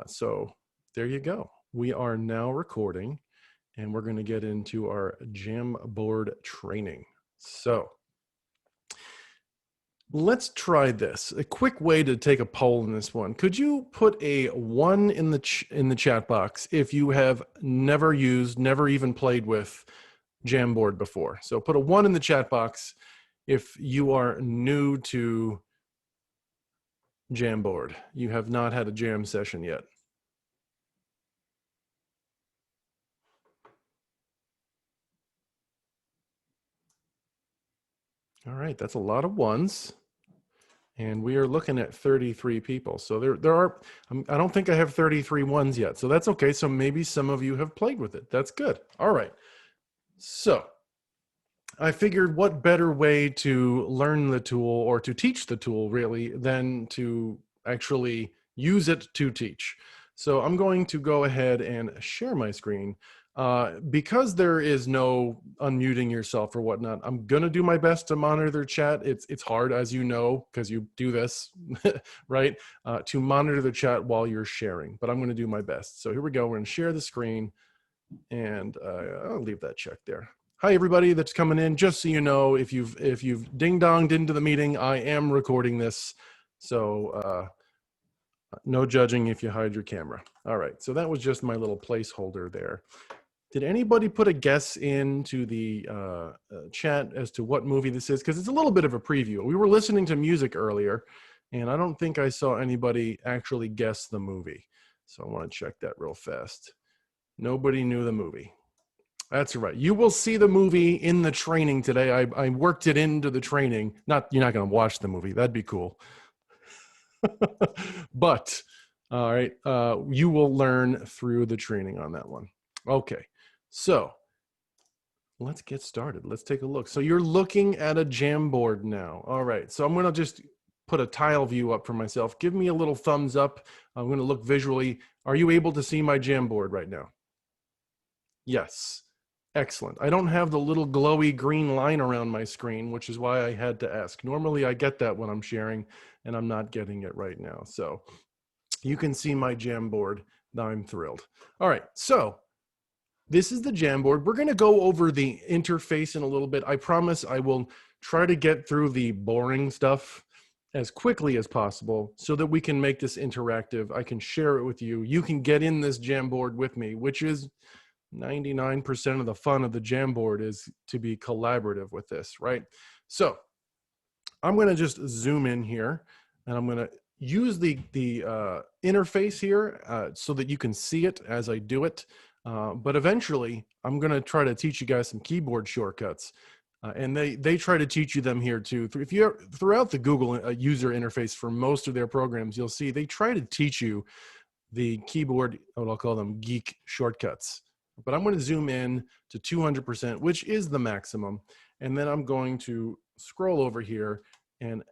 So there you go. We are now recording, and we're going to get into our Jamboard training. So let's try this. A quick way to take a poll in this one. Could you put a 1 in the chat box if you have never used, never even played with Jamboard before? So put a 1 in the chat box if you are new to Jamboard. You have not had a jam session yet. All right, that's a lot of ones. And we are looking at 33 people. So there are, I don't think I have 33 ones yet. So that's okay. So maybe some of you have played with it. That's good. All right. So I figured what better way to learn the tool or to teach the tool really than to actually use it to teach. So I'm going to go ahead and share my screen. Because there is no unmuting yourself or whatnot, I'm gonna do my best to monitor their chat. It's hard, as you know, because you do this, right? To monitor the chat while you're sharing, but I'm gonna do my best. So here we go, we're gonna share the screen, and I'll leave that check there. Hi everybody that's coming in, just so you know, if you've ding-donged into the meeting, I am recording this, so no judging if you hide your camera. All right, so that was just my little placeholder there. Did anybody put a guess into the chat as to what movie this is? Because it's a little bit of a preview. We were listening to music earlier, and I don't think I saw anybody actually guess the movie. So I want to check that real fast. Nobody knew the movie. That's right. You will see the movie in the training today. I worked it into the training. You're not going to watch the movie. That'd be cool. But, all right, you will learn through the training on that one. Okay. So let's get started. Let's take a look. So you're looking at a Jamboard now. All right. So I'm going to just put a tile view up for myself. Give me a little thumbs up. I'm going to look visually. Are you able to see my Jamboard right now? Yes. Excellent. I don't have the little glowy green line around my screen, which is why I had to ask. Normally I get that when I'm sharing, and I'm not getting it right now. So you can see my Jamboard. I'm thrilled. All right. So this is the Jamboard. We're going to go over the interface in a little bit. I promise I will try to get through the boring stuff as quickly as possible so that we can make this interactive. I can share it with you. You can get in this Jamboard with me, which is 99% of the fun of the Jamboard, is to be collaborative with this, right? So I'm going to just zoom in here, and I'm going to use the interface here so that you can see it as I do it. But eventually, I'm going to try to teach you guys some keyboard shortcuts. And they try to teach you them here too. If you're throughout the Google user interface for most of their programs, you'll see they try to teach you the keyboard, what I'll call them geek shortcuts. But I'm going to zoom in to 200%, which is the maximum. And then I'm going to scroll over here and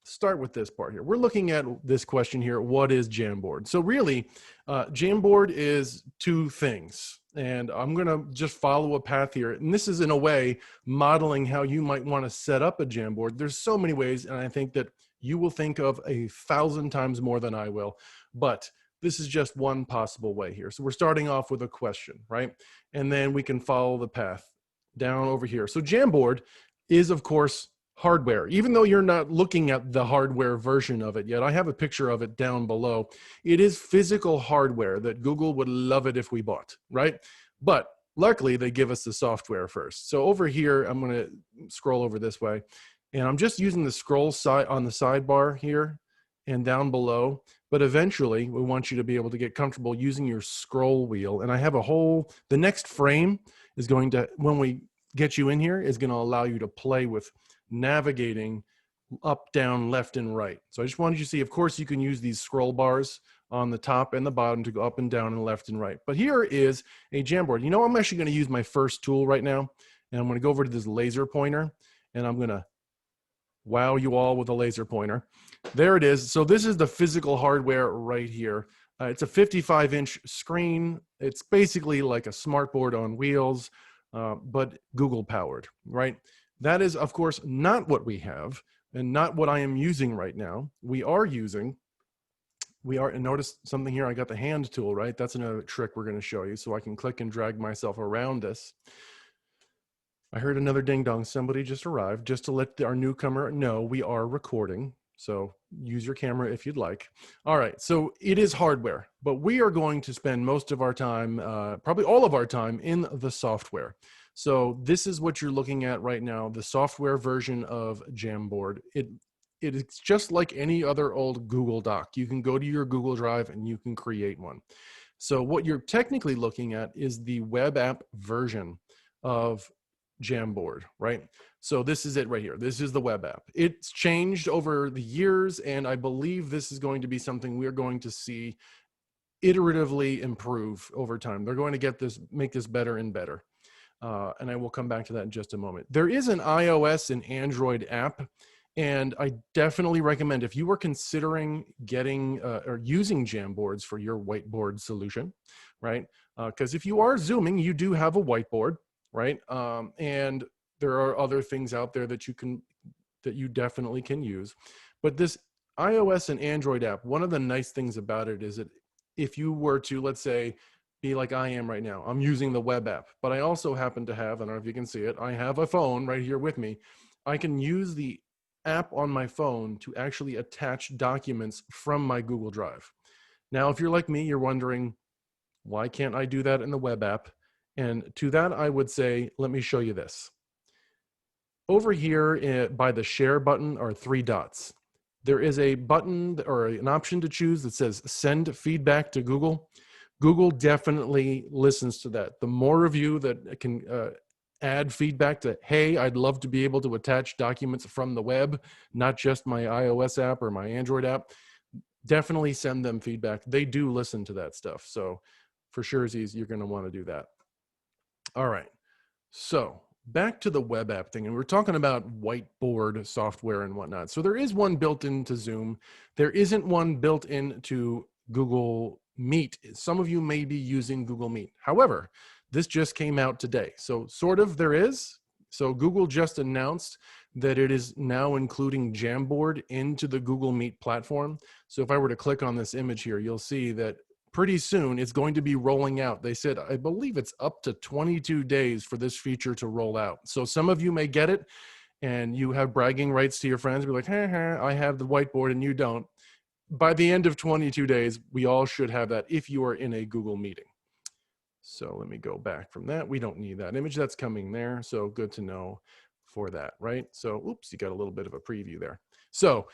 start with this part here. We're looking at this question here, what is Jamboard? So really, Jamboard is two things. And I'm going to just follow a path here. And this is, in a way, modeling how you might want to set up a Jamboard. There's so many ways, and I think that you will think of 1,000 times more than I will. But this is just one possible way here. So we're starting off with a question, right? And then we can follow the path down over here. So Jamboard is, of course, hardware. Even though you're not looking at the hardware version of it yet, I have a picture of it down below. It is physical hardware that Google would love it if we bought, right? But luckily, they give us the software first. So over here, I'm going to scroll over this way, and I'm just using the scroll side on the sidebar here and down below. But eventually, we want you to be able to get comfortable using your scroll wheel. And I have the next frame is going to, when we get you in here, is going to allow you to play with navigating up, down, left, and right. So I just wanted you to see, of course, you can use these scroll bars on the top and the bottom to go up and down and left and right. But here is a Jamboard. You know, I'm actually going to use my first tool right now, and I'm going to go over to this laser pointer, and I'm going to wow you all with a laser pointer. There it is. So this is the physical hardware right here. It's a 55-inch screen. It's basically like a smartboard on wheels, but Google powered, right? That is, of course, not what we have and not what I am using right now. We are using and notice something here. I got the hand tool, right? That's another trick we're going to show you. So I can click and drag myself around this. I heard another ding dong. Somebody just arrived, just to let our newcomer know we are recording. So use your camera if you'd like. All right, so it is hardware, but we are going to spend most of our time, probably all of our time, in the software. So this is what you're looking at right now, the software version of Jamboard. It is just like any other old Google Doc. You can go to your Google Drive and you can create one. So what you're technically looking at is the web app version of Jamboard, right? So this is it right here. This is the web app. It's changed over the years, and I believe this is going to be something we're going to see iteratively improve over time. They're going to make this better and better. And I will come back to that in just a moment. There is an iOS and Android app, and I definitely recommend, if you were considering getting or using Jamboards for your whiteboard solution, right? Because if you are Zooming, you do have a whiteboard, right? And there are other things out there that you definitely can use. But this iOS and Android app, one of the nice things about it is that if you were to, let's say, be like I am right now, I'm using the web app, but I also happen to have, I don't know if you can see it, I have a phone right here with me. I can use the app on my phone to actually attach documents from my Google Drive. Now, if you're like me, you're wondering, why can't I do that in the web app? And to that, I would say, let me show you this. Over here by the share button are 3 dots. There is a button or an option to choose that says send feedback to Google. Google definitely listens to that. The more of you that can add feedback to, hey, I'd love to be able to attach documents from the web, not just my iOS app or my Android app, definitely send them feedback. They do listen to that stuff. So for sure, you're going to want to do that. All right, so back to the web app thing, and we're talking about whiteboard software and whatnot. So there is one built into Zoom. There isn't one built into Google Meet. Some of you may be using Google Meet. However, this just came out today. So sort of there is. So Google just announced that it is now including Jamboard into the Google Meet platform. So if I were to click on this image here, you'll see that pretty soon it's going to be rolling out. They said, I believe it's up to 22 days for this feature to roll out. So some of you may get it and you have bragging rights to your friends. Be like, I have the whiteboard and you don't. By the end of 22 days, we all should have that if you are in a Google meeting. So let me go back from that. We don't need that image that's coming there. So good to know for that, right? So, oops, you got a little bit of a preview there. So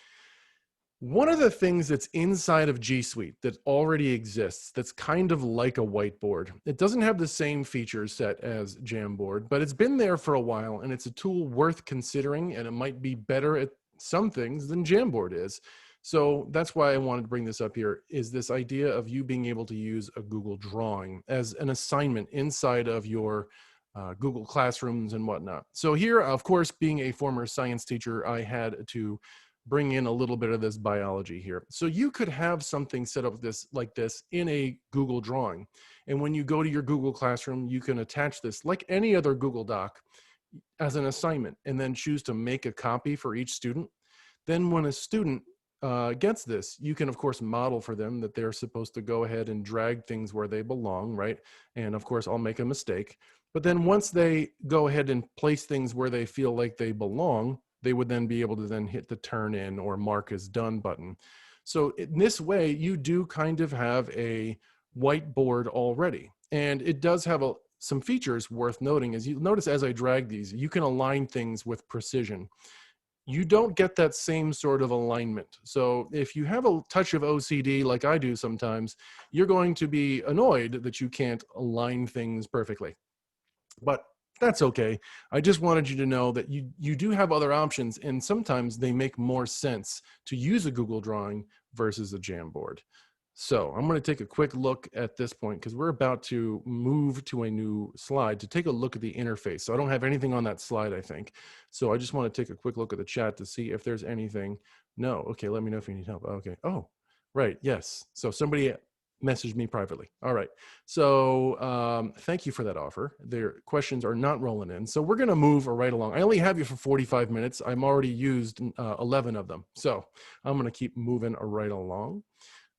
one of the things that's inside of G Suite that already exists that's kind of like a whiteboard, it doesn't have the same feature set as Jamboard, but it's been there for a while and it's a tool worth considering, and it might be better at some things than Jamboard is. So that's why I wanted to bring this up here, is this idea of you being able to use a Google Drawing as an assignment inside of your Google Classrooms and whatnot. So here, of course, being a former science teacher, I had to bring in a little bit of this biology here. So you could have something set up like this in a Google Drawing. And when you go to your Google Classroom, you can attach this like any other Google Doc as an assignment and then choose to make a copy for each student. Then when a student gets this, you can of course model for them that they're supposed to go ahead and drag things where they belong, right? And of course I'll make a mistake. But then once they go ahead and place things where they feel like they belong, they would then be able to then hit the turn in or mark as done button. So in this way, you do kind of have a whiteboard already. And it does have some features worth noting. As you notice, as I drag these, you can align things with precision. You don't get that same sort of alignment. So if you have a touch of OCD like I do sometimes, you're going to be annoyed that you can't align things perfectly. But that's okay. I just wanted you to know that you do have other options, and sometimes they make more sense to use a Google Drawing versus a Jamboard. So I'm going to take a quick look at this point because we're about to move to a new slide to take a look at the interface. So I don't have anything on that slide, I think. So I just want to take a quick look at the chat to see if there's anything. No. Okay, let me know if you need help. Okay. Oh, right. Yes. So somebody message me privately. All right. So thank you for that offer. Their questions are not rolling in. So we're going to move right along. I only have you for 45 minutes. I'm already used 11 of them. So I'm going to keep moving right along.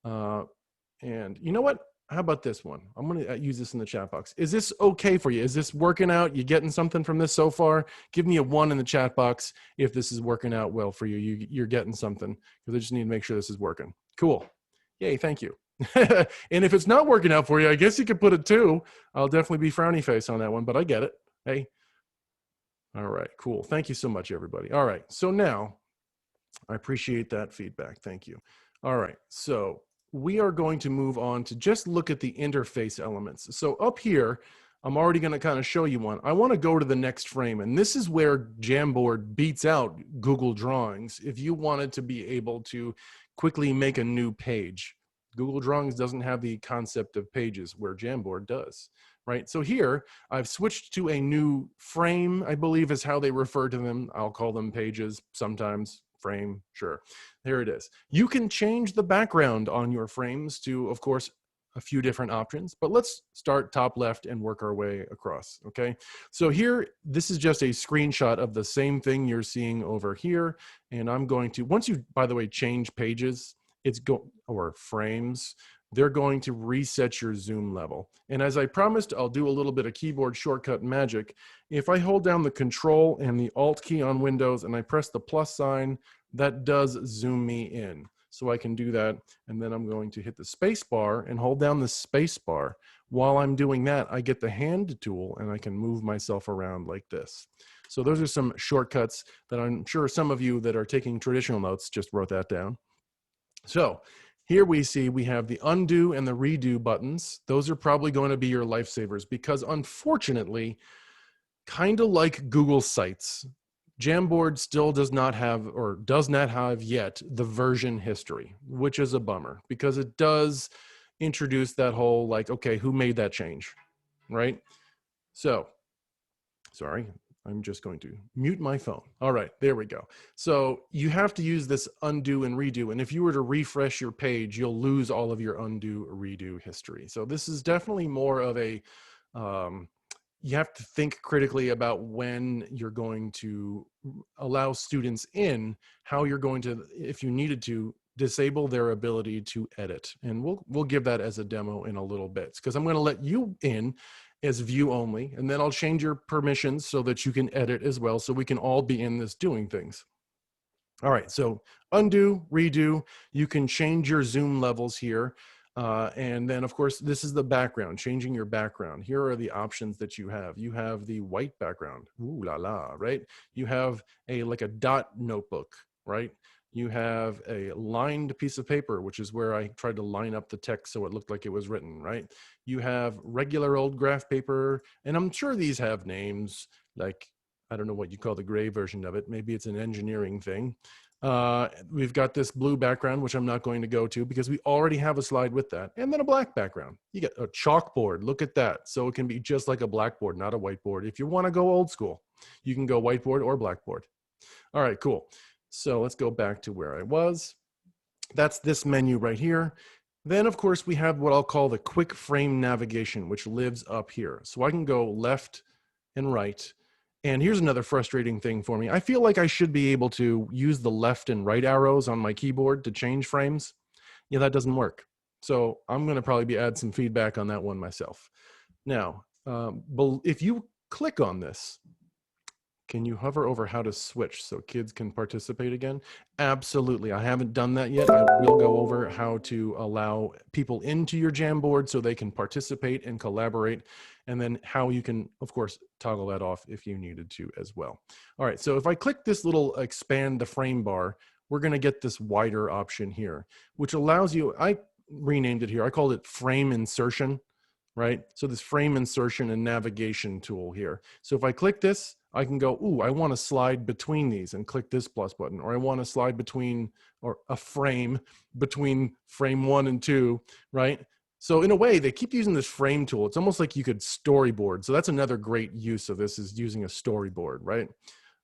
And you know what? How about this one? I'm going to use this in the chat box. Is this okay for you? Is this working out? You getting something from this so far? Give me a 1 in the chat box if this is working out well for you. You're getting something, because I just need to make sure this is working. Cool. Yay, thank you. And if it's not working out for you, I guess you could put a 2. I'll definitely be frowny face on that one, but I get it. Hey. All right, cool. Thank you so much, everybody. All right, so now I appreciate that feedback. Thank you. All right, so we are going to move on to just look at the interface elements. So up here, I'm already going to kind of show you one. I want to go to the next frame, and this is where Jamboard beats out Google Drawings. If you wanted to be able to quickly make a new page, Google Drawings doesn't have the concept of pages where Jamboard does, right? So here, I've switched to a new frame, I believe is how they refer to them. I'll call them pages sometimes. Frame, sure. There it is. You can change the background on your frames to, of course, a few different options, but let's start top left and work our way across, okay? So here, this is just a screenshot of the same thing you're seeing over here, and I'm going to, once you, by the way, change pages, or frames, they're going to reset your zoom level. And as I promised, I'll do a little bit of keyboard shortcut magic. If I hold down the Control and the Alt key on Windows and I press the plus sign, that does zoom me in. So I can do that, and then I'm going to hit the space bar and hold down the space bar. While I'm doing that, I get the hand tool and I can move myself around like this. So those are some shortcuts that I'm sure some of you that are taking traditional notes just wrote that down. So here we see we have the undo and the redo buttons. Those are probably going to be your lifesavers, because unfortunately, kind of like Google Sites, Jamboard still does not have, or does not have yet, the version history, which is a bummer, because it does introduce that whole like, okay, who made that change, right? So, sorry, I'm just going to mute my phone. All right, there we go. So you have to use this undo and redo. And if you were to refresh your page, you'll lose all of your undo redo history. So this is definitely more of a, you have to think critically about when you're going to allow students in, how you're going to, if you needed to, disable their ability to edit. And we'll give that as a demo in a little bit, because I'm going to let you in as view only, and then I'll change your permissions so that you can edit as well, so we can all be in this doing things. All right, so undo, redo, you can change your zoom levels here. And then of course, this is the background, changing your background. Here are the options that you have. You have the white background, ooh la la, right? You have like a dot notebook, right? You have a lined piece of paper, which is where I tried to line up the text so it looked like it was written, right? You have regular old graph paper, and I'm sure these have names, like, I don't know what you call the gray version of it. Maybe it's an engineering thing. We've got this blue background, which I'm not going to go to because we already have a slide with that. And then a black background. You get a chalkboard. Look at that. So it can be just like a blackboard, not a whiteboard. If you want to go old school, you can go whiteboard or blackboard. All right, cool. So let's go back to where I was. That's this menu right here. Then, of course, we have what I'll call the quick frame navigation, which lives up here. So I can go left and right. And here's another frustrating thing for me. I feel like I should be able to use the left and right arrows on my keyboard to change frames. Yeah, that doesn't work. So I'm going to probably add some feedback on that one myself. Now, if you click on this, can you hover over how to switch so kids can participate again? Absolutely. I haven't done that yet. I will go over how to allow people into your Jamboard so they can participate and collaborate, and then how you can, of course, toggle that off if you needed to as well. All right, so if I click this little expand the frame bar, we're going to get this wider option here, which allows you, I renamed it here, I called it frame insertion, right? So this frame insertion and navigation tool here. So if I click this, I can go, ooh, I want to slide between these and click this plus button, or I want to slide between, or a frame between frame 1 and 2, right? So in a way, they keep using this frame tool. It's almost like you could storyboard. So that's another great use of this, is using a storyboard, right?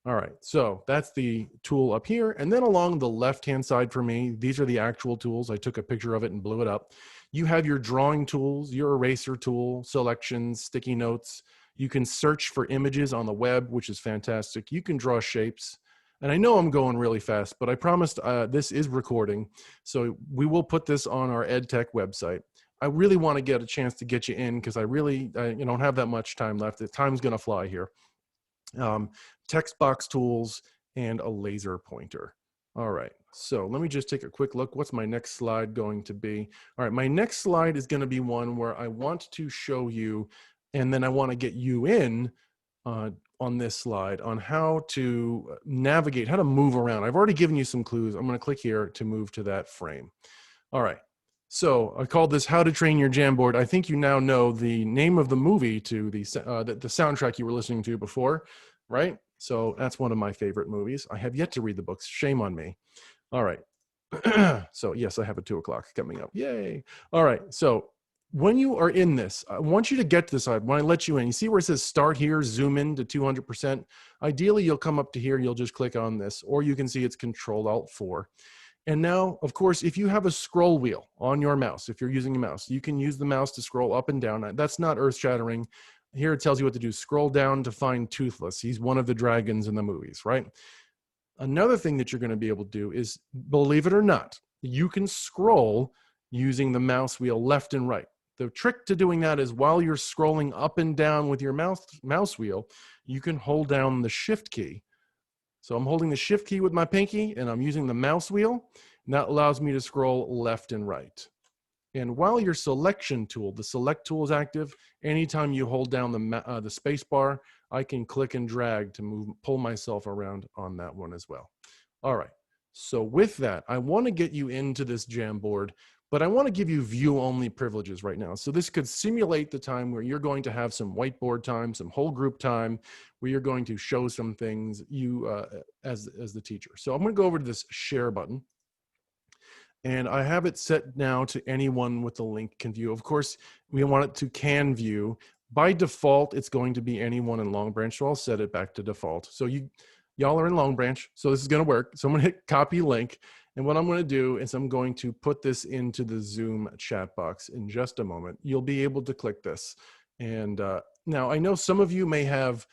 All right, so that's the tool up here. And then along the left-hand side for me, these are the actual tools. I took a picture of it and blew it up. You have your drawing tools, your eraser tool, selections, sticky notes. You can search for images on the web, which is fantastic. You can draw shapes. And I know I'm going really fast, but I promised this is recording. So we will put this on our EdTech website. I really want to get a chance to get you in because I don't have that much time left. The time's going to fly here. Text box tools and a laser pointer. All right, so let me just take a quick look. What's my next slide going to be? All right, my next slide is going to be one where I want to show you, and then I want to get you in on this slide on how to navigate, how to move around. I've already given you some clues. I'm going to click here to move to that frame. All right. So I called this How to Train Your Jamboard. I think you now know the name of the movie to the soundtrack you were listening to before, right? So that's one of my favorite movies. I have yet to read the books. Shame on me. All right. So yes, I have a 2 o'clock coming up. Yay. All right. So when you are in this, I want you to get to this side. When I let you in, you see where it says start here, zoom in to 200%. Ideally, you'll come up to here. You'll just click on this, or you can see it's Control-Alt-4. And now, of course, if you have a scroll wheel on your mouse, if you're using a mouse, you can use the mouse to scroll up and down. That's not earth-shattering. Here it tells you what to do. Scroll down to find Toothless. He's one of the dragons in the movies, right? Another thing that you're going to be able to do is, believe it or not, you can scroll using the mouse wheel left and right. The trick to doing that is while you're scrolling up and down with your mouse wheel, you can hold down the Shift key. So I'm holding the Shift key with my pinky and I'm using the mouse wheel, and that allows me to scroll left and right. And while your selection tool, the select tool is active, anytime you hold down the space bar, I can click and drag to pull myself around on that one as well. All right, so with that, I want to get you into this Jamboard, but I want to give you view-only privileges right now. So this could simulate the time where you're going to have some whiteboard time, some whole group time, where you're going to show some things as the teacher. So I'm going to go over to this share button. And I have it set now to anyone with the link can view. Of course, we want it to can view. By default, it's going to be anyone in Long Branch, so I'll set it back to default. So y'all are in Long Branch, so this is going to work. So I'm going to hit copy link. And what I'm going to do is I'm going to put this into the Zoom chat box in just a moment. You'll be able to click this. And now I know some of you may have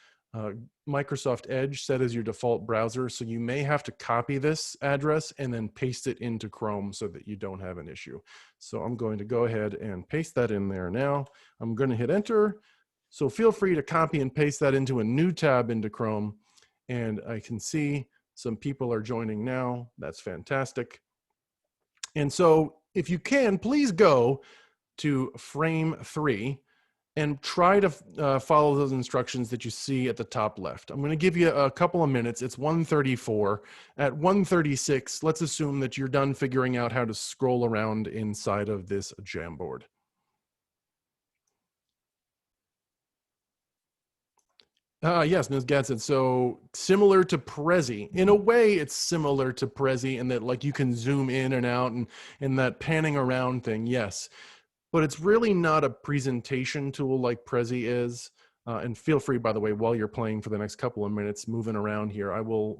Microsoft Edge set as your default browser, so you may have to copy this address and then paste it into Chrome so that you don't have an issue. So I'm going to go ahead and paste that in there now. I'm going to hit enter. So feel free to copy and paste that into a new tab into Chrome. And I can see some people are joining now. That's fantastic. And so if you can, please go to frame 3 and try to follow those instructions that you see at the top left. I'm going to give you a couple of minutes. It's 1:34. At 1:36, let's assume that you're done figuring out how to scroll around inside of this Jamboard. Yes, Ms. Gadsden. So similar to Prezi. In a way, it's similar to Prezi in that like you can zoom in and out and that panning around thing, yes. But it's really not a presentation tool like Prezi is. And feel free, by the way, while you're playing for the next couple of minutes, moving around here, I will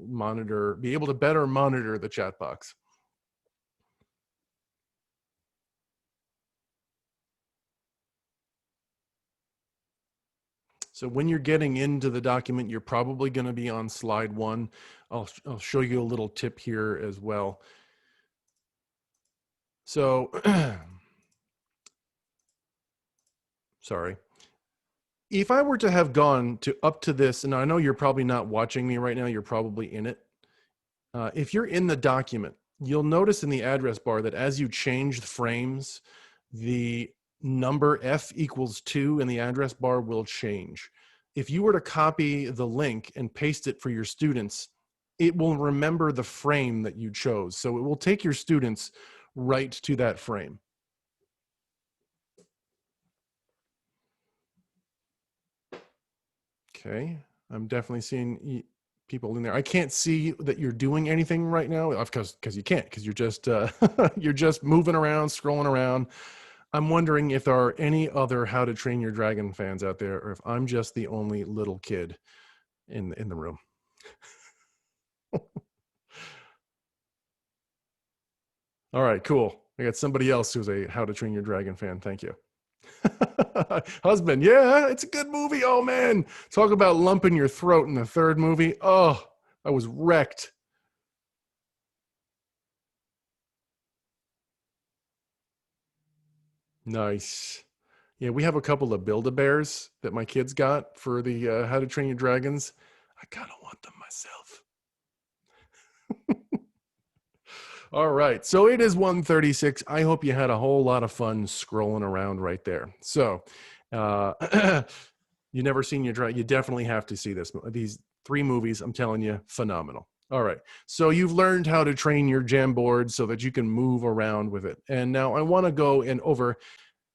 be able to better monitor the chat box. So when you're getting into the document, you're probably going to be on slide 1. I'll show you a little tip here as well. So, sorry. If I were to have gone up to this, and I know you're probably not watching me right now, you're probably in it. If you're in the document, you'll notice in the address bar that as you change the frames, the number F equals 2 in the address bar will change. If you were to copy the link and paste it for your students, it will remember the frame that you chose. So it will take your students right to that frame. Okay, I'm definitely seeing people in there. I can't see that you're doing anything right now because you can't, because you're just you're just moving around, scrolling around. I'm wondering if there are any other How to Train Your Dragon fans out there, or if I'm just the only little kid in the room. All right, cool. I got somebody else who's a How to Train Your Dragon fan. Thank you. Husband, yeah, it's a good movie. Oh man, talk about lump in your throat in the third movie. Oh, I was wrecked. Nice. Yeah, we have a couple of Build-A-Bears that my kids got for the How to Train Your Dragons. I kind of want them myself. All right, so it is 1:36. I hope you had a whole lot of fun scrolling around right there. So, you never seen your dragon? You definitely have to see these 3 movies. I'm telling you, phenomenal. All right, so you've learned how to train your Jamboard so that you can move around with it. And now I want to go and over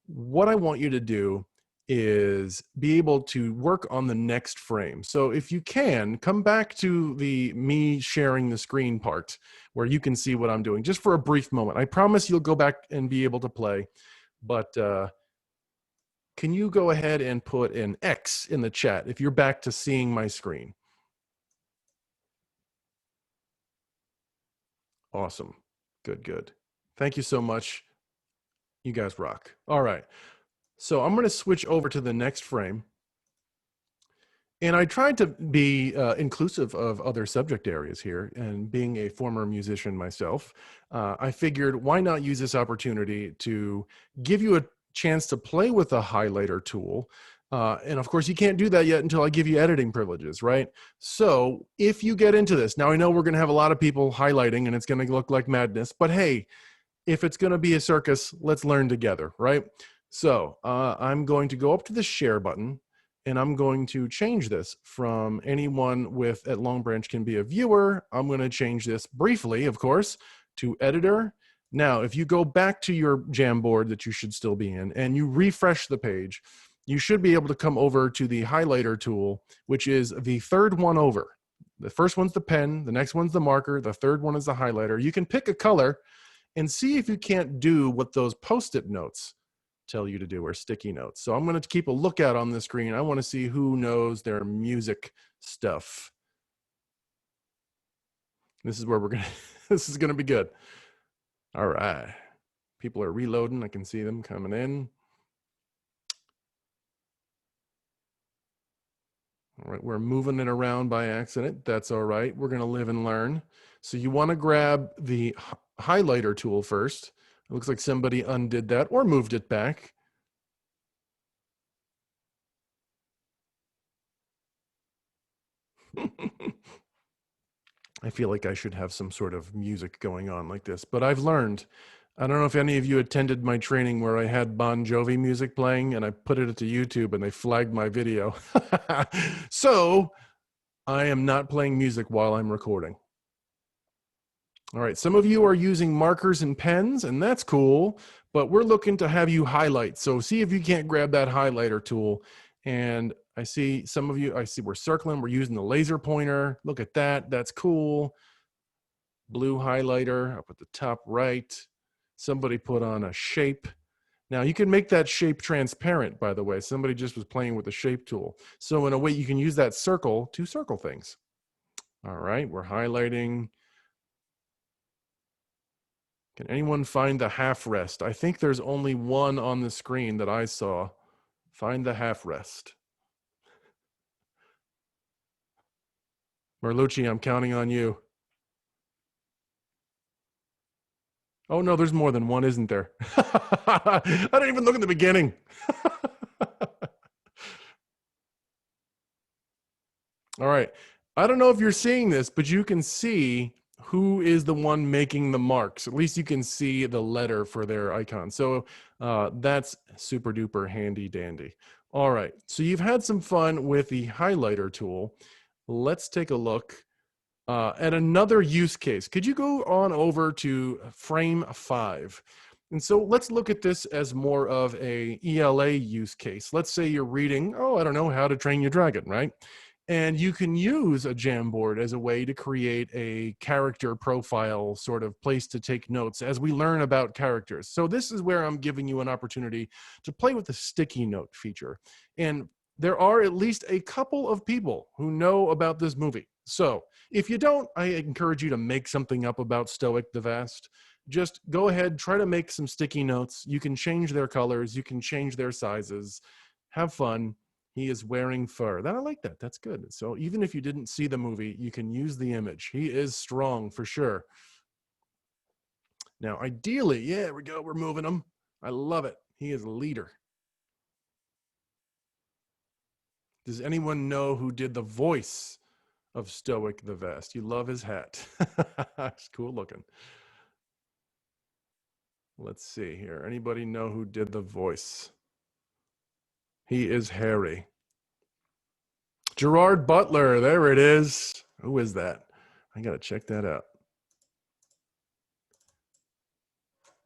what I want you to do is be able to work on the next frame. So if you can, come back to the me sharing the screen part where you can see what I'm doing just for a brief moment. I promise you'll go back and be able to play, but can you go ahead and put an X in the chat if you're back to seeing my screen? Awesome. Good, good. Thank you so much. You guys rock. All right. So I'm going to switch over to the next frame. And I tried to be inclusive of other subject areas here. And being a former musician myself, I figured why not use this opportunity to give you a chance to play with a highlighter tool. And of course, you can't do that yet until I give you editing privileges, right? So if you get into this, now I know we're going to have a lot of people highlighting and it's going to look like madness, but hey, if it's going to be a circus, let's learn together, right? So I'm going to go up to the share button and I'm going to change this from anyone with at Long Branch can be a viewer. I'm going to change this briefly, of course, to editor. Now, if you go back to your Jamboard that you should still be in and you refresh the page, you should be able to come over to the highlighter tool, which is the third one over. The first one's the pen, the next one's the marker, the third one is the highlighter. You can pick a color and see if you can't do what those Post-it notes tell you to do, or sticky notes. So I'm going to keep a lookout on the screen. I want to see who knows their music stuff. This is where we're going to, this is going to be good. All right. People are reloading. I can see them coming in. All right, we're moving it around by accident. That's all right. We're going to live and learn. So you want to grab the highlighter tool first. It looks like somebody undid that or moved it back. I feel like I should have some sort of music going on like this, but I've learned. I don't know if any of you attended my training where I had Bon Jovi music playing and I put it to YouTube and they flagged my video. So I am not playing music while I'm recording. All right, some of you are using markers and pens, and that's cool, but we're looking to have you highlight. So see if you can't grab that highlighter tool. And I see some of you, I see we're circling, we're using the laser pointer. Look at that, that's cool. Blue highlighter up at the top right. Somebody put on a shape. Now you can make that shape transparent, by the way. Somebody just was playing with the shape tool. So in a way you can use that circle to circle things. All right, we're highlighting. Can anyone find the half rest? I think there's only one on the screen that I saw. Find the half rest. Merlucci, I'm counting on you. Oh no, there's more than one, isn't there? I didn't even look at the beginning. All right. I don't know if you're seeing this, but you can see who is the one making the marks. At least you can see the letter for their icon. So that's super duper handy dandy. All right. So you've had some fun with the highlighter tool. Let's take a look at another use case. Could you go on over to frame 5? And so let's look at this as more of a ELA use case. Let's say you're reading, oh, I don't know, How to Train Your Dragon, right? And you can use a Jamboard as a way to create a character profile sort of place to take notes as we learn about characters. So this is where I'm giving you an opportunity to play with the sticky note feature. And there are at least a couple of people who know about this movie. So if you don't, I encourage you to make something up about Stoic the Vast. Just go ahead, try to make some sticky notes. You can change their colors. You can change their sizes. Have fun. He is wearing fur. That I like that. That's good. So even if you didn't see the movie, you can use the image. He is strong for sure. Now, ideally, yeah, there we go. We're moving him. I love it. He is a leader. Does anyone know who did the voice of Stoic the Vest? You love his hat. It's cool looking. Let's see here. Anybody know who did the voice? He is Harry. Gerard Butler. There it is. Who is that? I got to check that out.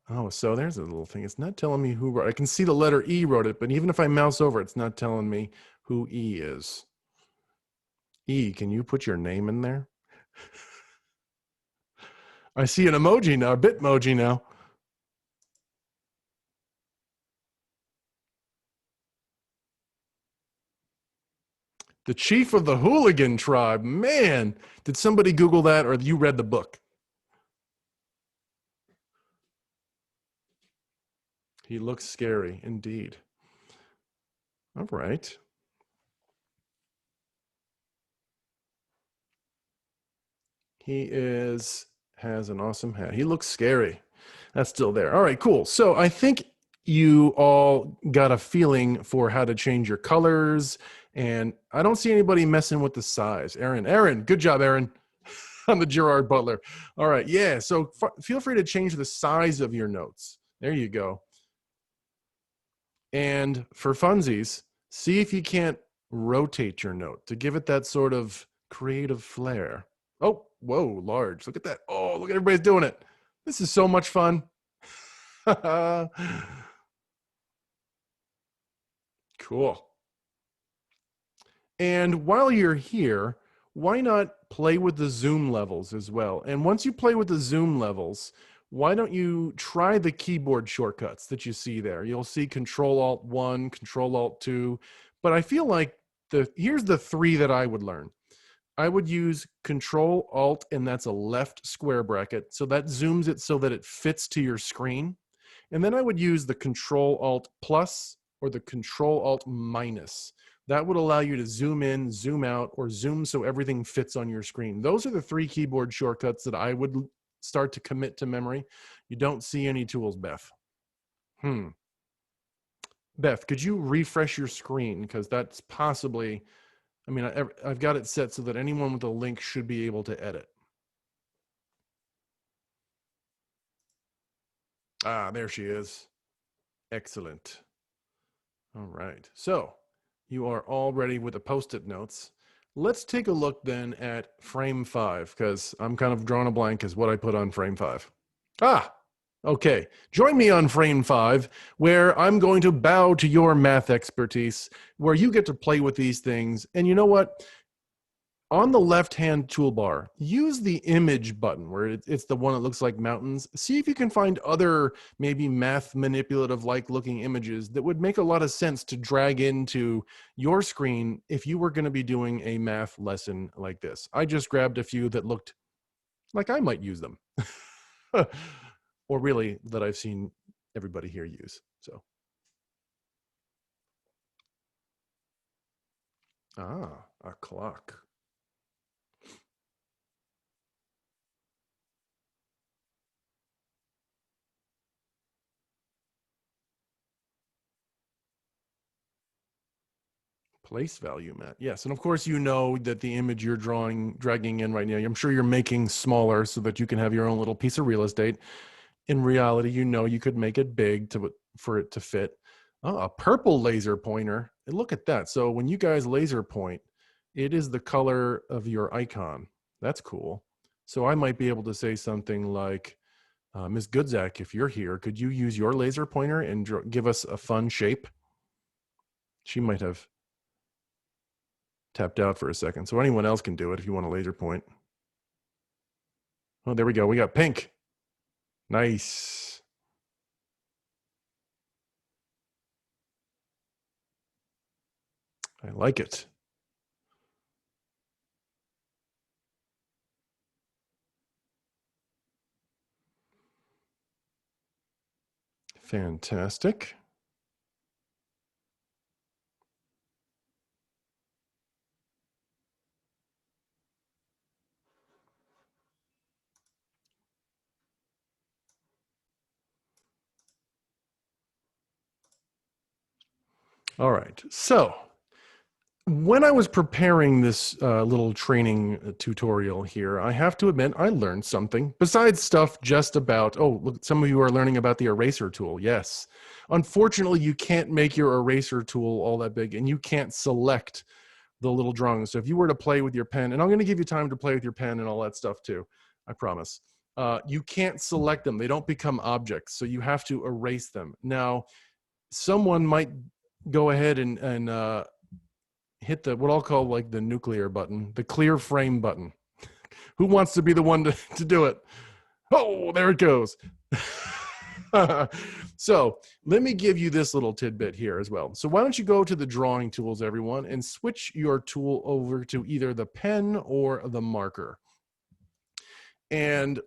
Oh, so there's a little thing. It's not telling me who wrote it. I can see the letter E wrote it, but even if I mouse over, it's not telling me who E is. E, can you put your name in there? I see an emoji now, a Bitmoji now. The chief of the hooligan tribe. Man, did somebody Google that or you read the book? He looks scary indeed. All right. He has an awesome hat. He looks scary. That's still there. All right, cool. So I think you all got a feeling for how to change your colors. And I don't see anybody messing with the size. Aaron, good job, Aaron, on the Gerard Butler. All right, yeah. So feel free to change the size of your notes. There you go. And for funsies, see if you can't rotate your note to give it that sort of creative flair. Oh, whoa, large. Look at that. Oh, look at everybody's doing it. This is so much fun. Cool. And while you're here, why not play with the zoom levels as well? And once you play with the zoom levels, why don't you try the keyboard shortcuts that you see there? You'll see Control Alt 1, Control Alt 2, but I feel like here's the three that I would learn. I would use Control Alt, and that's a left square bracket. So that zooms it so that it fits to your screen. And then I would use the Control Alt plus or the Control Alt minus. That would allow you to zoom in, zoom out, or zoom so everything fits on your screen. Those are the three keyboard shortcuts that I would start to commit to memory. You don't see any tools, Beth. Beth, could you refresh your screen? Because that's possibly, I mean, I've got it set so that anyone with a link should be able to edit. Ah, there she is. Excellent. All right. So you are all ready with the Post-it notes. Let's take a look then at frame 5, because I'm kind of drawing a blank as what I put on frame 5. Ah, okay. Join me on frame 5, where I'm going to bow to your math expertise, where you get to play with these things. And you know what? On the left-hand toolbar, use the image button where it's the one that looks like mountains. See if you can find other maybe math manipulative-like looking images that would make a lot of sense to drag into your screen if you were going to be doing a math lesson like this. I just grabbed a few that looked like I might use them, or really that I've seen everybody here use. So, a clock. Place value, Matt. Yes, and of course you know that the image you're dragging in right now, I'm sure you're making smaller so that you can have your own little piece of real estate. In reality, you know you could make it big for it to fit. Oh, a purple laser pointer. And look at that. So when you guys laser point, it is the color of your icon. That's cool. So I might be able to say something like, Ms. Goodzak, if you're here, could you use your laser pointer and give us a fun shape? She might have tapped out for a second. So anyone else can do it if you want a laser point. Oh, there we go. We got pink. Nice. I like it. Fantastic. All right. So when I was preparing this little training tutorial here, I have to admit I learned something besides stuff just about, oh, look, some of you are learning about the eraser tool. Yes. Unfortunately, you can't make your eraser tool all that big, and you can't select the little drawings. So if you were to play with your pen, and I'm going to give you time to play with your pen and all that stuff too, I promise. You can't select them. They don't become objects. So you have to erase them. Now, someone might go ahead and hit the what I'll call like the nuclear button, the clear frame button. Who wants to be the one to do it? Oh, there it goes. So let me give you this little tidbit here as well. So why don't you go to the drawing tools, everyone, and switch your tool over to either the pen or the marker. And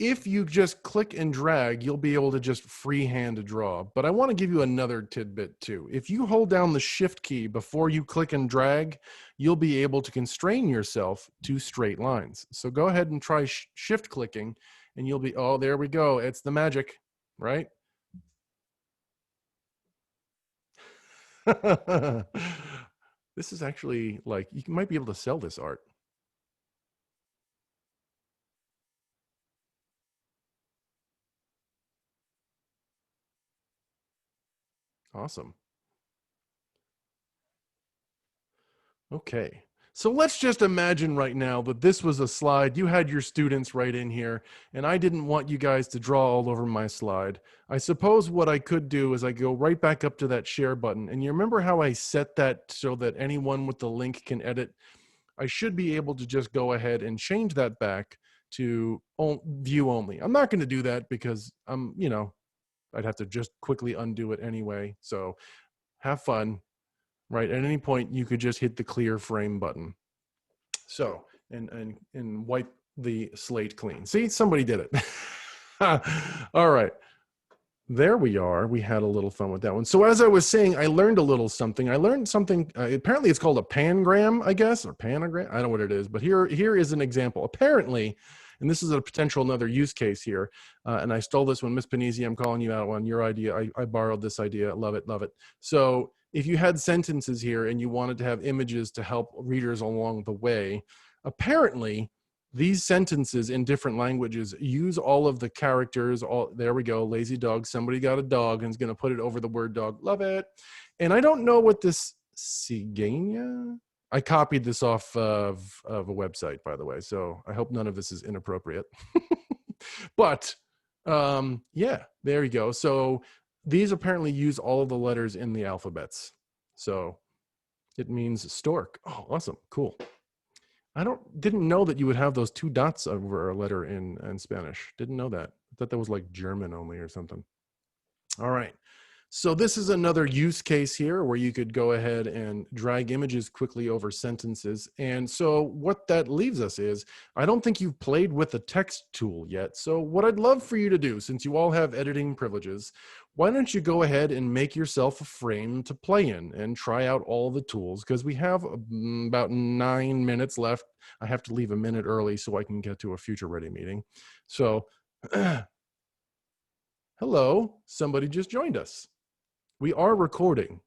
if you just click and drag, you'll be able to just freehand draw. But I want to give you another tidbit too. If you hold down the shift key before you click and drag, you'll be able to constrain yourself to straight lines. So go ahead and try shift clicking and you'll be, oh, there we go. It's the magic, right? This is actually like, you might be able to sell this art. Awesome. Okay. So let's just imagine right now that this was a slide. You had your students right in here, and I didn't want you guys to draw all over my slide. I suppose what I could do is I go right back up to that share button. And you remember how I set that so that anyone with the link can edit? I should be able to just go ahead and change that back to view only. I'm not going to do that because I'd have to just quickly undo it anyway. So have fun. Right, at any point you could just hit the clear frame button. So and wipe the slate clean. See, somebody did it. All right, there we are. We had a little fun with that one. So as I was saying, I learned a little something. I learned something. Apparently, it's called a pangram, I guess, or panagram. I don't know what it is, but here is an example. Apparently, and this is a potential another use case here. And I stole this one, Miss Panisi. I'm calling you out on your idea. I borrowed this idea. Love it, love it. So if you had sentences here and you wanted to have images to help readers along the way, apparently these sentences in different languages use all of the characters. There we go, lazy dog. Somebody got a dog and is going to put it over the word dog. Love it. And I don't know what this cigana. I copied this off of a website, by the way, so I hope none of this is inappropriate. But yeah, there you go. So these apparently use all of the letters in the alphabets. So it means stork. Oh, awesome. Cool. I didn't know that you would have those two dots over a letter in Spanish. Didn't know that. I thought that was like German only or something. All right. So this is another use case here where you could go ahead and drag images quickly over sentences. And so what that leaves us is, I don't think you've played with the text tool yet. So what I'd love for you to do, since you all have editing privileges, why don't you go ahead and make yourself a frame to play in and try out all the tools, because we have about 9 minutes left. I have to leave a minute early so I can get to a future ready meeting. So hello, somebody just joined us. We are recording,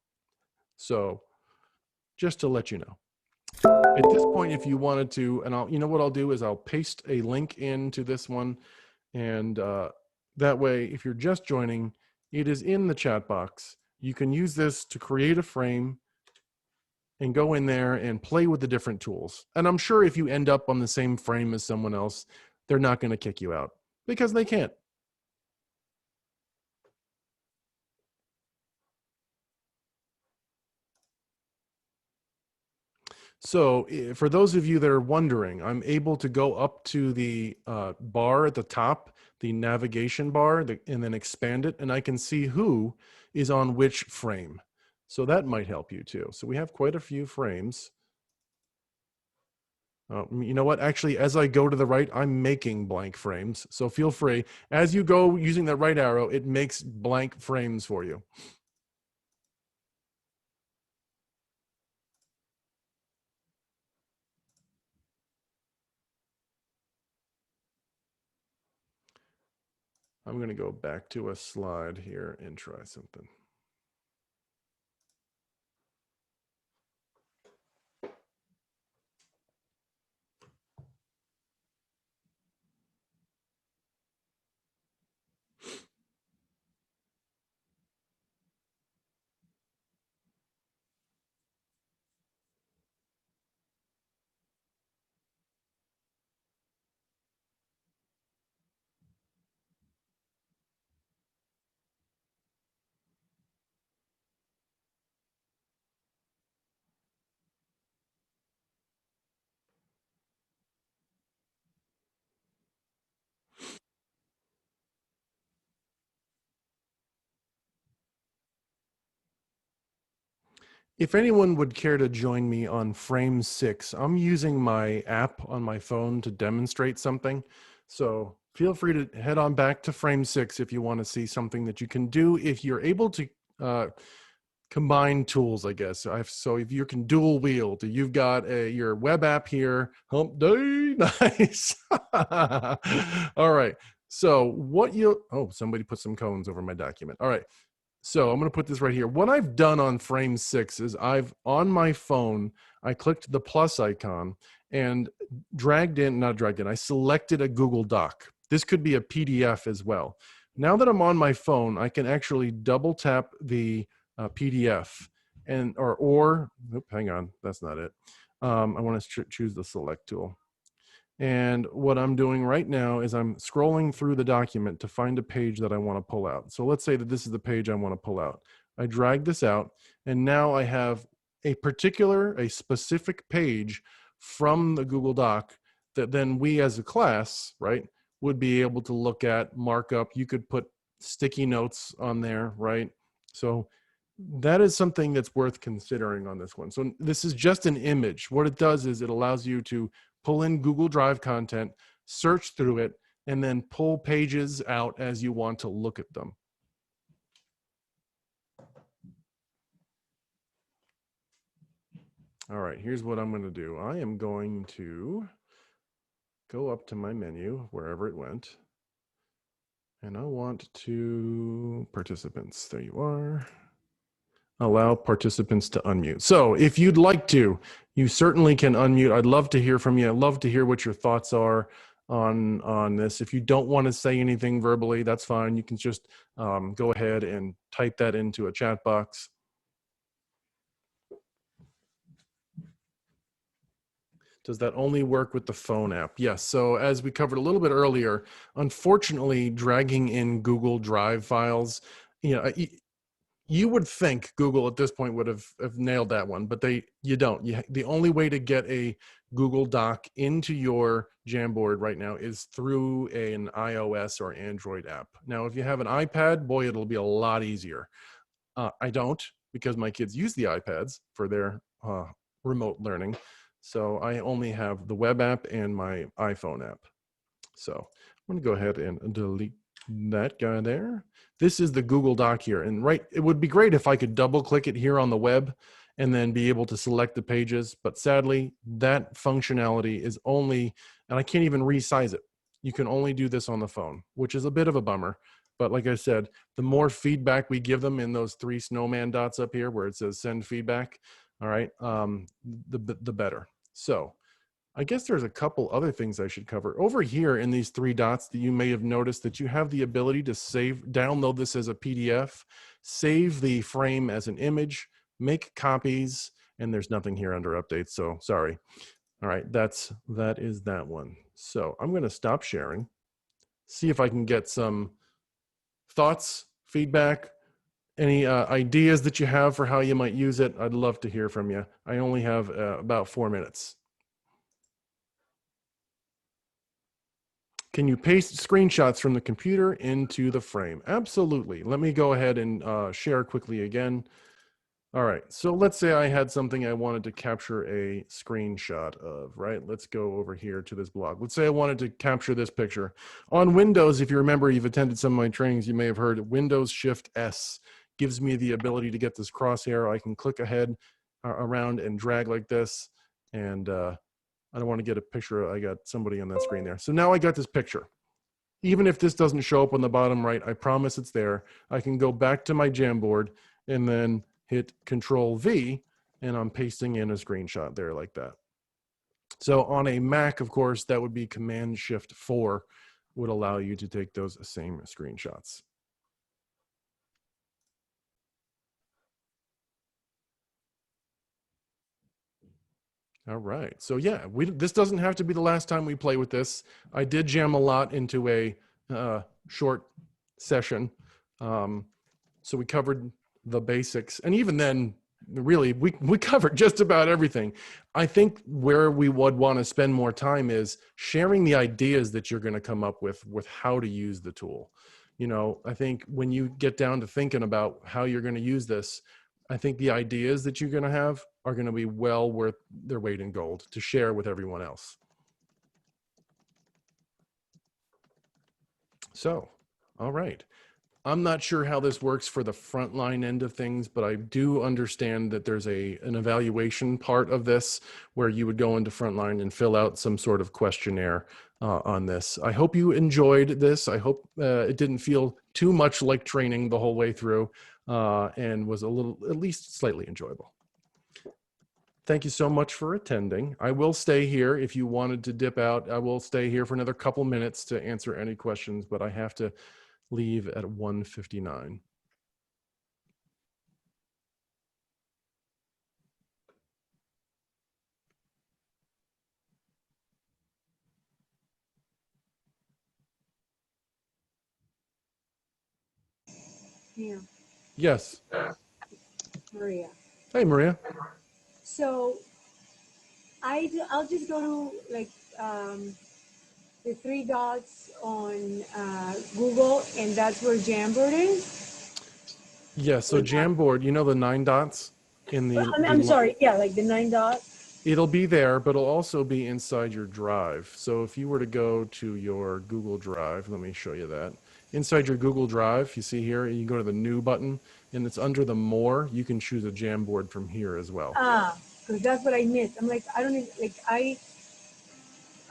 so just to let you know. At this point, if you wanted to, and you know what I'll do is I'll paste a link into this one, and that way, if you're just joining, it is in the chat box. You can use this to create a frame and go in there and play with the different tools. And I'm sure if you end up on the same frame as someone else, they're not going to kick you out because they can't. So for those of you that are wondering, I'm able to go up to the bar at the top, the navigation bar, and then expand it, and I can see who is on which frame. So that might help you too. So we have quite a few frames. You know what? Actually, as I go to the right, I'm making blank frames. So feel free. As you go using that right arrow, it makes blank frames for you. I'm going to go back to a slide here and try something. If anyone would care to join me on frame 6, I'm using my app on my phone to demonstrate something. So feel free to head on back to frame 6 if you want to see something that you can do if you're able to combine tools, I guess. So if you can dual wield, you've got your web app here. Hump day, nice. All right. So somebody put some cones over my document. All right. So I'm going to put this right here. What I've done on frame 6 is on my phone, I clicked the plus icon and I selected a Google Doc. This could be a PDF as well. Now that I'm on my phone, I can actually double tap the PDF hang on, that's not it. I want to choose the select tool. And what I'm doing right now is I'm scrolling through the document to find a page that I want to pull out. So let's say that this is the page I want to pull out. I drag this out, and now I have a specific page from the Google Doc that then we as a class, right, would be able to look at, mark up. You could put sticky notes on there, right? So that is something that's worth considering on this one. So this is just an image. What it does is it allows you to pull in Google Drive content, search through it, and then pull pages out as you want to look at them. All right, here's what I'm going to do. I am going to go up to my menu, wherever it went, and I want to participants. There you are. Allow participants to unmute. So if you'd like to, you certainly can unmute. I'd love to hear from you. I'd love to hear what your thoughts are on this. If you don't want to say anything verbally, that's fine. You can just go ahead and type that into a chat box. Does that only work with the phone app? Yes. So as we covered a little bit earlier, unfortunately, dragging in Google Drive files, you would think Google at this point would have nailed that one, but you don't. The only way to get a Google Doc into your Jamboard right now is through an iOS or Android app. Now, if you have an iPad, boy, it'll be a lot easier. I don't, because my kids use the iPads for their remote learning. So I only have the web app and my iPhone app. So I'm going to go ahead and delete that guy there. This is the Google Doc here. And it would be great if I could double click it here on the web and then be able to select the pages. But sadly, that functionality is only, and I can't even resize it. You can only do this on the phone, which is a bit of a bummer. But like I said, the more feedback we give them in those 3 snowman dots up here where it says send feedback, all right, the better. So I guess there's a couple other things I should cover. Over here in these 3 dots that you may have noticed that you have the ability to download this as a PDF, save the frame as an image, make copies, and there's nothing here under updates, so sorry. All right, that is that one. So I'm going to stop sharing, see if I can get some thoughts, feedback, any ideas that you have for how you might use it. I'd love to hear from you. I only have about 4 minutes. Can you paste screenshots from the computer into the frame? Absolutely. Let me go ahead and share quickly again. All right, so let's say I had something I wanted to capture a screenshot of, right? Let's go over here to this blog. Let's say I wanted to capture this picture. On Windows, if you remember, you've attended some of my trainings, you may have heard Windows Shift S gives me the ability to get this crosshair. I can click ahead around and drag like this, and I don't want to get a picture. I got somebody on that screen there. So now I got this picture. Even if this doesn't show up on the bottom right, I promise it's there. I can go back to my Jamboard and then hit Control V, and I'm pasting in a screenshot there like that. So on a Mac, of course, that would be Command Shift 4 would allow you to take those same screenshots. All right. So yeah, this doesn't have to be the last time we play with this. I did jam a lot into a short session. So we covered the basics. And even then, really, we covered just about everything. I think where we would want to spend more time is sharing the ideas that you're going to come up with how to use the tool. I think when you get down to thinking about how you're going to use this, I think the ideas that you're going to have are going to be well worth their weight in gold to share with everyone else. So, all right. I'm not sure how this works for the frontline end of things, but I do understand that there's an evaluation part of this where you would go into frontline and fill out some sort of questionnaire on this. I hope you enjoyed this. I hope it didn't feel too much like training the whole way through and was at least slightly enjoyable. Thank you so much for attending. I will stay here if you wanted to dip out. I will stay here for another couple minutes to answer any questions, but I have to leave at 1:59. Yeah, Yes. Maria. Hey, Maria. So I'll just go to like the three dots on Google, and that's where Jamboard is. Yeah, so Jamboard, you know the 9 dots in I'm sorry, yeah, like the 9 dots. It'll be there, but it'll also be inside your drive. So if you were to go to your Google Drive, let me show you that. Inside your Google Drive, you see here, you go to the New button, and it's under the More. You can choose a Jamboard from here as well. Ah, because that's what I missed. I'm like, I don't even, like, I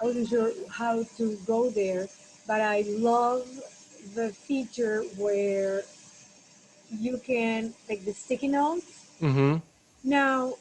wasn't sure how to go there, but I love the feature where you can, like, the sticky notes. Mm-hmm. Now,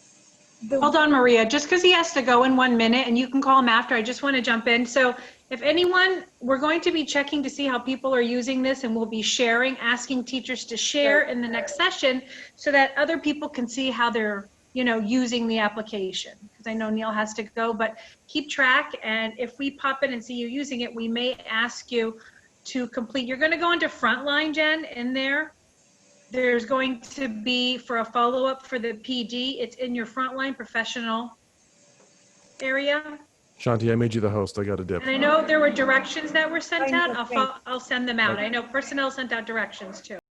Hold on, Maria, just because he has to go in 1 minute and you can call him after, I just want to jump in. So if anyone, we're going to be checking to see how people are using this, and we'll be sharing, asking teachers to share in the next session so that other people can see how they're, using the application. Because I know Neil has to go, but keep track. And if we pop in and see you using it, we may ask you to complete. You're going to go into Frontline, Jen, in there. There's going to be, for a follow-up for the PD, it's in your Frontline professional area. Shanti, I made you the host. I got a dip. And I know there were directions that were sent out. I'll send them out. I know personnel sent out directions too.